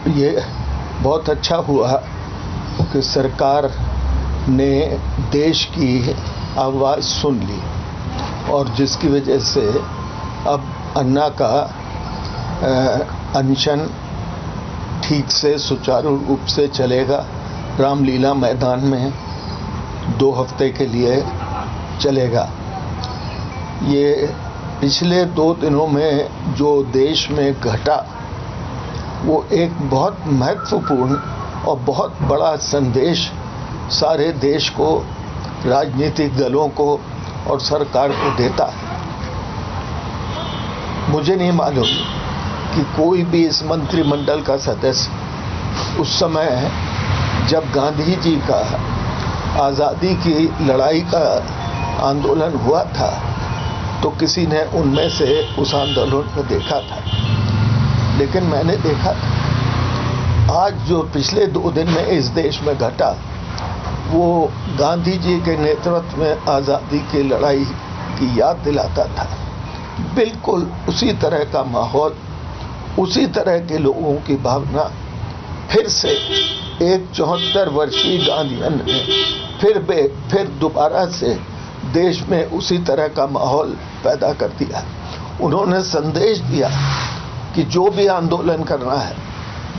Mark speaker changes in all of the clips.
Speaker 1: ये बहुत अच्छा हुआ कि सरकार ने देश की आवाज़ सुन ली और जिसकी वजह से अब अन्ना का अनशन ठीक से सुचारू रूप से चलेगा। रामलीला मैदान में 2 हफ्ते के लिए चलेगा। ये पिछले 2 दिनों में जो देश में घटा वो एक बहुत महत्वपूर्ण और बहुत बड़ा संदेश सारे देश को, राजनीतिक दलों को और सरकार को देता है। मुझे नहीं मालूम कि कोई भी इस मंत्रिमंडल का सदस्य उस समय जब गांधी जी का आज़ादी की लड़ाई का आंदोलन हुआ था तो किसी ने उनमें से उस आंदोलन को देखा था। लेकिन मैंने देखा आज जो पिछले 2 दिन में इस देश में घटा वो गांधी जी के नेतृत्व में आज़ादी की लड़ाई की याद दिलाता था। बिल्कुल उसी तरह का माहौल, उसी तरह के लोगों की भावना फिर से एक 74 वर्षीय गांधीयन ने फिर दोबारा से देश में उसी तरह का माहौल पैदा कर दिया। उन्होंने संदेश दिया कि जो भी आंदोलन करना है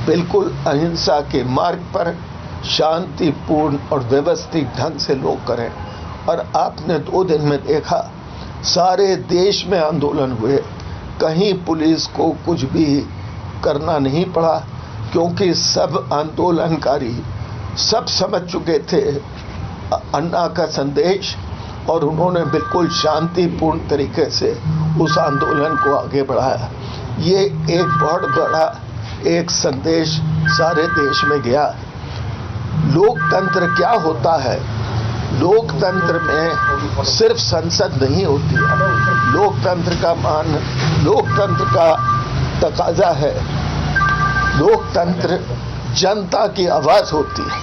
Speaker 1: बिल्कुल अहिंसा के मार्ग पर शांतिपूर्ण और व्यवस्थित ढंग से लोग करें। और आपने 2 दिन में देखा सारे देश में आंदोलन हुए, कहीं पुलिस को कुछ भी करना नहीं पड़ा क्योंकि सब आंदोलनकारी सब समझ चुके थे अन्ना का संदेश और उन्होंने बिल्कुल शांतिपूर्ण तरीके से उस आंदोलन को आगे बढ़ाया। ये एक बहुत बड़ा एक संदेश सारे देश में गया। लोकतंत्र क्या होता है? लोकतंत्र में सिर्फ संसद नहीं होती है। लोकतंत्र का तकाजा है। लोकतंत्र जनता की आवाज़ होती है।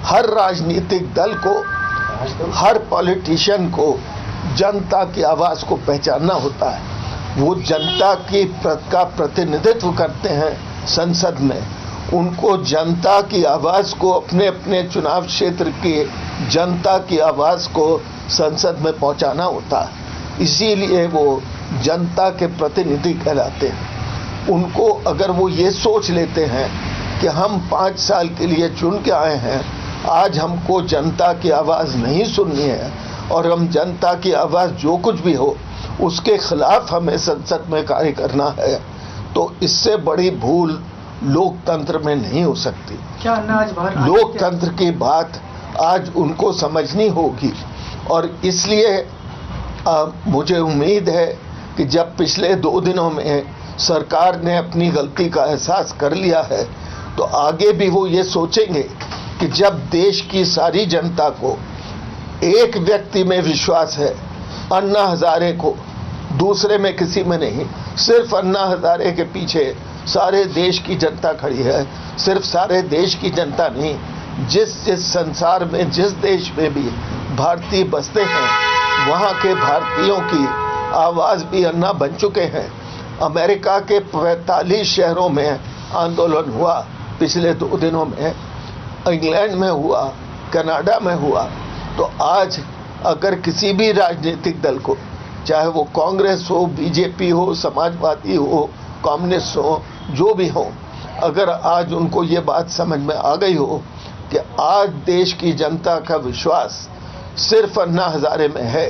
Speaker 1: हर राजनीतिक दल को, हर पॉलिटिशियन को जनता की आवाज़ को पहचानना होता है। वो जनता का प्रतिनिधित्व करते हैं संसद में। उनको जनता की आवाज़ को, अपने अपने चुनाव क्षेत्र की जनता की आवाज़ को संसद में पहुंचाना होता है। इसीलिए वो जनता के प्रतिनिधि कहलाते हैं। उनको अगर वो ये सोच लेते हैं कि हम 5 साल के लिए चुन के आए हैं, आज हमको जनता की आवाज़ नहीं सुननी है और हम जनता की आवाज़ जो कुछ भी हो उसके खिलाफ हमें संसद में कार्य करना है, तो इससे बड़ी भूल लोकतंत्र में नहीं हो सकती।
Speaker 2: क्या आज
Speaker 1: लोकतंत्र की बात आज उनको समझनी होगी। और इसलिए मुझे उम्मीद है कि जब पिछले 2 दिनों में सरकार ने अपनी गलती का एहसास कर लिया है तो आगे भी वो ये सोचेंगे कि जब देश की सारी जनता को एक व्यक्ति में विश्वास है, अन्ना हजारे को, दूसरे में किसी में नहीं, सिर्फ अन्ना हजारे के पीछे सारे देश की जनता खड़ी है। सिर्फ सारे देश की जनता नहीं, जिस संसार में, जिस देश में भी भारतीय बसते हैं वहाँ के भारतीयों की आवाज़ भी अन्ना बन चुके हैं। अमेरिका के 45 शहरों में आंदोलन हुआ पिछले 2 दिनों में, इंग्लैंड में हुआ, कनाडा में हुआ। तो आज अगर किसी भी राजनीतिक दल को, चाहे वो कांग्रेस हो, बीजेपी हो, समाजवादी हो, कम्युनिस्ट हो, जो भी हो, अगर आज उनको ये बात समझ में आ गई हो कि आज देश की जनता का विश्वास सिर्फ अन्ना हजारे में है,